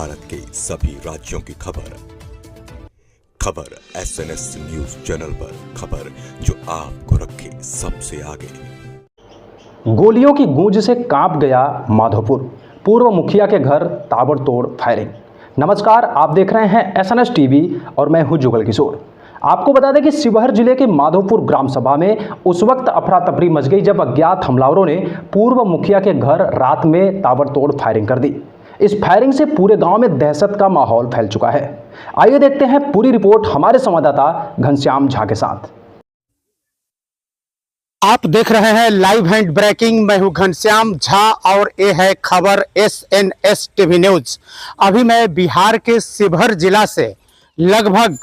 भारत के सभी राज्यों की खबर SNS न्यूज चैनल पर, खबर जो आपको रखे सबसे आगे। गोलियों की गूंज से कांप गया माधोपुर, पूर्व मुखिया के घर ताबड़तोड़ फायरिंग। नमस्कार, आप देख रहे हैं SNS टीवी और मैं हूं जुगल किशोर। आपको बता दें कि शिवहर जिले के माधोपुर ग्राम सभा में उस वक्त अफरा तफरी मच गई जब अज्ञात हमलावरों ने पूर्व मुखिया के घर रात में ताबड़तोड़ फायरिंग कर दी। इस फायरिंग से पूरे गांव में दहशत का माहौल फैल चुका है। आइए देखते हैं पूरी रिपोर्ट हमारे संवाददाता घनश्याम झा के साथ। आप देख रहे हैं लाइव हैंड ब्रेकिंग। मैं हूं घनश्याम झा और ये है खबर SNS टीवी न्यूज। अभी मैं बिहार के शिवहर जिला से लगभग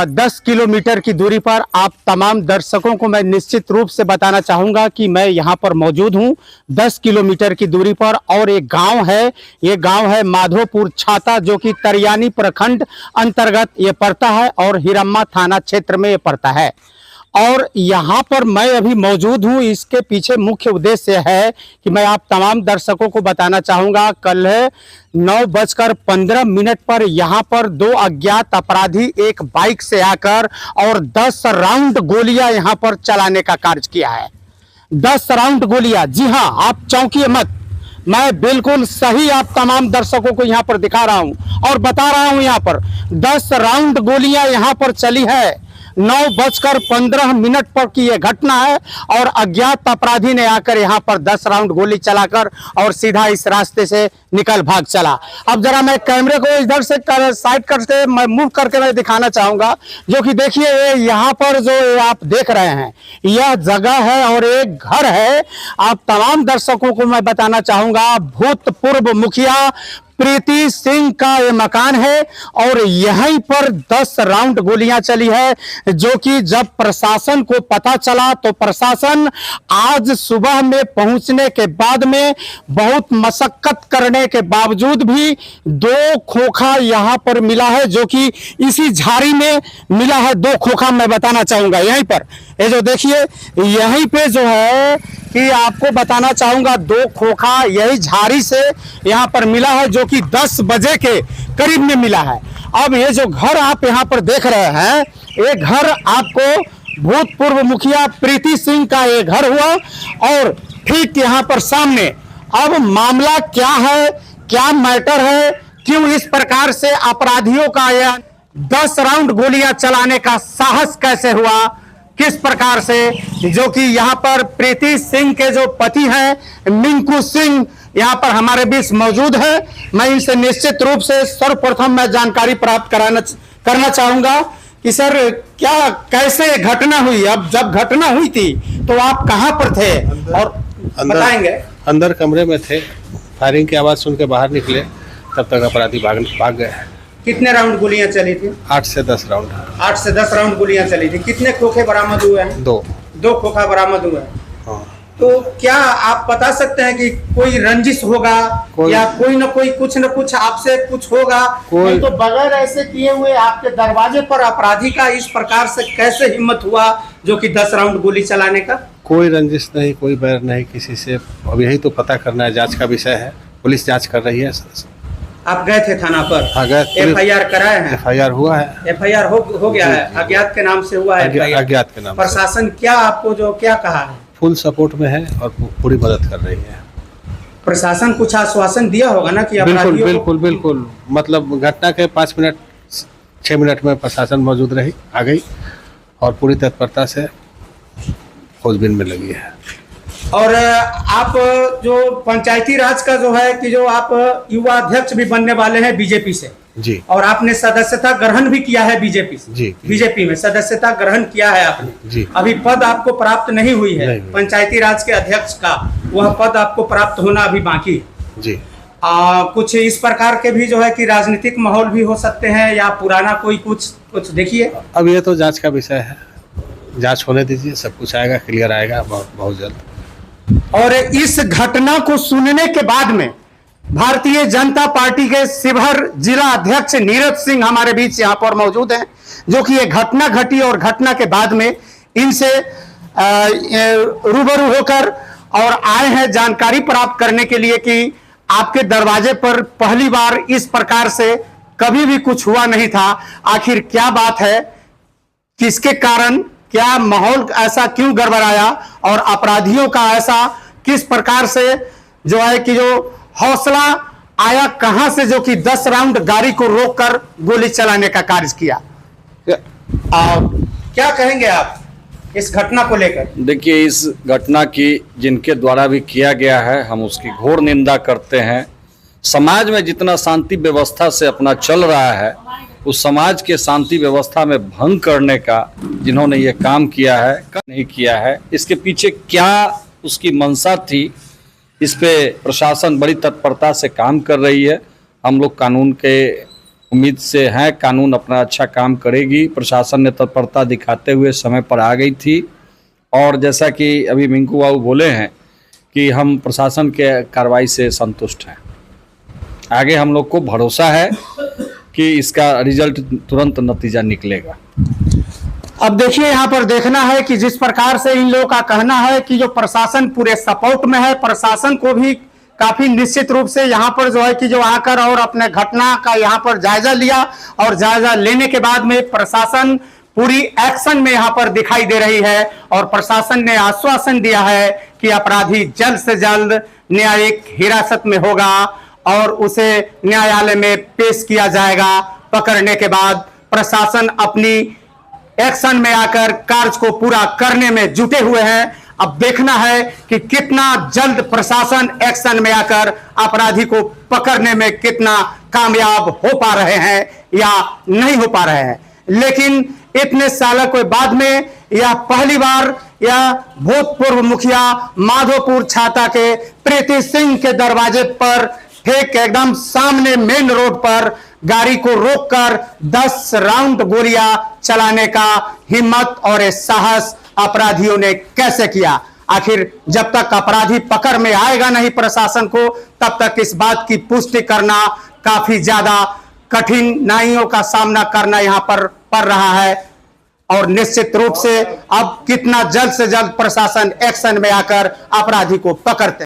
10 किलोमीटर की दूरी पर आप तमाम दर्शकों को मैं निश्चित रूप से बताना चाहूँगा कि मैं यहाँ पर मौजूद हूँ 10 किलोमीटर की दूरी पर। और एक गांव है, ये गांव है माधोपुर छाता, जो कि तरियानी प्रखंड अंतर्गत ये पड़ता है और हिरम्मा थाना क्षेत्र में ये पड़ता है। और यहाँ पर मैं अभी मौजूद हूँ, इसके पीछे मुख्य उद्देश्य है कि मैं आप तमाम दर्शकों को बताना चाहूँगा, कल 9:15 पर यहाँ पर दो अज्ञात अपराधी एक बाइक से आकर और 10 राउंड गोलियां यहाँ पर चलाने का कार्य किया है। 10 राउंड गोलियां, जी हाँ, आप चौंकिए मत, मैं बिल्कुल सही आप तमाम दर्शकों को यहाँ पर दिखा रहा हूँ और बता रहा हूँ। यहाँ पर 10 राउंड गोलियां यहाँ पर चली है। 9:15 पर की यह घटना है और अज्ञात अपराधी ने आकर यहां पर 10 राउंड गोली चलाकर और सीधा इस रास्ते से निकल भाग चला। अब जरा मैं कैमरे को इधर से साइड करके मैं मूव करके मैं दिखाना चाहूंगा, जो कि देखिए यहां पर जो आप देख रहे हैं यह जगह है और एक घर है। आप तमाम दर्शकों को मैं बताना चाहूंगा, भूतपूर्व मुखिया प्रीति सिंह का ये मकान है और यहीं पर 10 राउंड गोलियां चली है, जो कि जब प्रशासन को पता चला तो प्रशासन आज सुबह में पहुंचने के बाद में बहुत मशक्कत करने के बावजूद भी 2 खोखा यहां पर मिला है, जो कि इसी झाड़ी में मिला है। 2 खोखा मैं बताना चाहूंगा यहीं पर, ये जो देखिए यहीं पे जो है कि आपको बताना चाहूंगा 2 खोखा यही झाड़ी से यहाँ पर मिला है, जो कि 10 बजे के करीब में मिला है। अब ये जो घर आप यहाँ पर देख रहे हैं, ये घर आपको भूतपूर्व मुखिया प्रीति सिंह का ये घर हुआ और ठीक यहाँ पर सामने। अब मामला क्या है, क्या मैटर है, क्यों इस प्रकार से अपराधियों का यह 10 राउंड गोलियां चलाने का साहस कैसे हुआ, किस प्रकार से, जो कि यहाँ पर प्रीति सिंह के जो पति हैं मिंकू सिंह यहाँ पर हमारे बीच मौजूद है। मैं इनसे निश्चित रूप से सर्वप्रथम मैं जानकारी प्राप्त करना चाहूंगा कि सर क्या कैसे घटना हुई। अब जब घटना हुई थी तो आप कहाँ पर थे और बताएंगे? अंदर कमरे में थे, फायरिंग की आवाज सुन के बाहर निकले, तब तक अपराधी भाग गए। कितने राउंड गोलियां चली थी? 8 से 10 राउंड। 8 से 10 राउंड गोलियां चली थी। कितने खोखे बरामद हुए हैं? 2 खोखा बरामद हुए हैं। हाँ। तो क्या आप बता सकते हैं कि कोई रंजिश होगा या कोई न कोई कुछ न कुछ आपसे कुछ होगा? नहीं तो बगैर ऐसे किए हुए आपके दरवाजे पर अपराधी का इस प्रकार से कैसे हिम्मत हुआ, जो कि 10 राउंड गोली चलाने का? कोई रंजिश नहीं, कोई बैर नहीं किसी से। अब यही तो पता करना है, जांच का विषय है, पुलिस जांच कर रही है। आप गए थे थाना पर? हाँ गए। FIR कराए हैं? FIR हुआ है। FIR हो गया है, अज्ञात के नाम से हुआ है। अज्ञात के नाम। प्रशासन क्या आपको जो क्या कहा है? फुल सपोर्ट में है और पूरी मदद कर रही है। प्रशासन कुछ आश्वासन दिया होगा ना कि बिल्कुल मतलब घटना के 5 मिनट 6 मिनट में प्रशासन मौजूद रही, आ गई और पूरी तत्परता से खोजबीन में लगी है। और आप जो पंचायती राज का जो है कि जो आप युवा अध्यक्ष भी बनने वाले हैं बीजेपी से जी, और आपने सदस्यता ग्रहण भी किया है बीजेपी से जी। बीजेपी में सदस्यता ग्रहण किया है आपने जी। अभी पद आपको प्राप्त नहीं हुई है, पंचायती राज के अध्यक्ष का वह पद आपको प्राप्त होना अभी बाकी जी। कुछ इस प्रकार के भी जो है कि राजनीतिक माहौल भी हो सकते हैं या पुराना कोई कुछ देखिए। अब ये तो जांच का विषय है, जांच होने दीजिए, सब कुछ आएगा, क्लियर आएगा बहुत जल्द। और इस घटना को सुनने के बाद में भारतीय जनता पार्टी के शिवहर जिला अध्यक्ष नीरज सिंह हमारे बीच यहाँ पर मौजूद हैं, जो कि ये घटना घटी और घटना के बाद में इनसे रूबरू होकर और आए हैं जानकारी प्राप्त करने के लिए कि आपके दरवाजे पर पहली बार इस प्रकार से कभी भी कुछ हुआ नहीं था। आखिर क्या बात है, किसके कारण, क्या माहौल ऐसा क्यों गड़बड़ाया और अपराधियों का ऐसा किस प्रकार से जो है कि जो हौसला आया कहां से, जो कि 10 राउंड गाड़ी को रोककर गोली चलाने का कार्य किया। क्या कहेंगे आप इस घटना को लेकर? देखिए, इस घटना की जिनके द्वारा भी किया गया है हम उसकी घोर निंदा करते हैं। समाज में जितना शांति व्यवस्था से अपना चल रहा है, उस समाज के शांति व्यवस्था में भंग करने का जिन्होंने ये काम किया है, नहीं किया है, इसके पीछे क्या उसकी मंशा थी, इस पे प्रशासन बड़ी तत्परता से काम कर रही है। हम लोग कानून के उम्मीद से हैं, कानून अपना अच्छा काम करेगी। प्रशासन ने तत्परता दिखाते हुए समय पर आ गई थी और जैसा कि अभी मिंकू बाबू बोले हैं कि हम प्रशासन के कार्रवाई से संतुष्ट हैं। आगे हम लोग को भरोसा है कि इसका रिजल्ट तुरंत नतीजा निकलेगा। अब देखिए, यहाँ पर देखना है कि जिस प्रकार से इन लोगों का कहना है कि जो प्रशासन पूरे सपोर्ट में है, प्रशासन को भी काफी निश्चित रूप से यहाँ पर जो है कि जो आकर और अपने घटना का यहाँ पर जायजा लिया और जायजा लेने के बाद में प्रशासन पूरी एक्शन में यहाँ पर दिखाई दे रही है और प्रशासन ने आश्वासन दिया है कि अपराधी जल्द से जल्द न्यायिक हिरासत में होगा और उसे न्यायालय में पेश किया जाएगा। पकड़ने के बाद प्रशासन अपनी एक्शन में आकर कार्य को पूरा करने में जुटे हुए हैं। अब देखना है कि कितना जल्द प्रशासन एक्शन में आकर अपराधी को पकड़ने में कितना कामयाब हो पा रहे हैं या नहीं हो पा रहे हैं। लेकिन इतने सालों के बाद में यह पहली बार यह भूतपूर्व मुखिया माधोपुर छाता के प्रीति सिंह के दरवाजे पर ठीक एकदम सामने मेन रोड पर गाड़ी को रोककर 10 राउंड गोलियां चलाने का हिम्मत और साहस अपराधियों ने कैसे किया। आखिर जब तक अपराधी पकड़ में आएगा नहीं प्रशासन को, तब तक इस बात की पुष्टि करना काफी ज्यादा कठिनाइयों का सामना करना यहां पर पड़ रहा है। और निश्चित रूप से अब कितना जल्द से जल्द प्रशासन एक्शन में आकर अपराधी को पकड़ते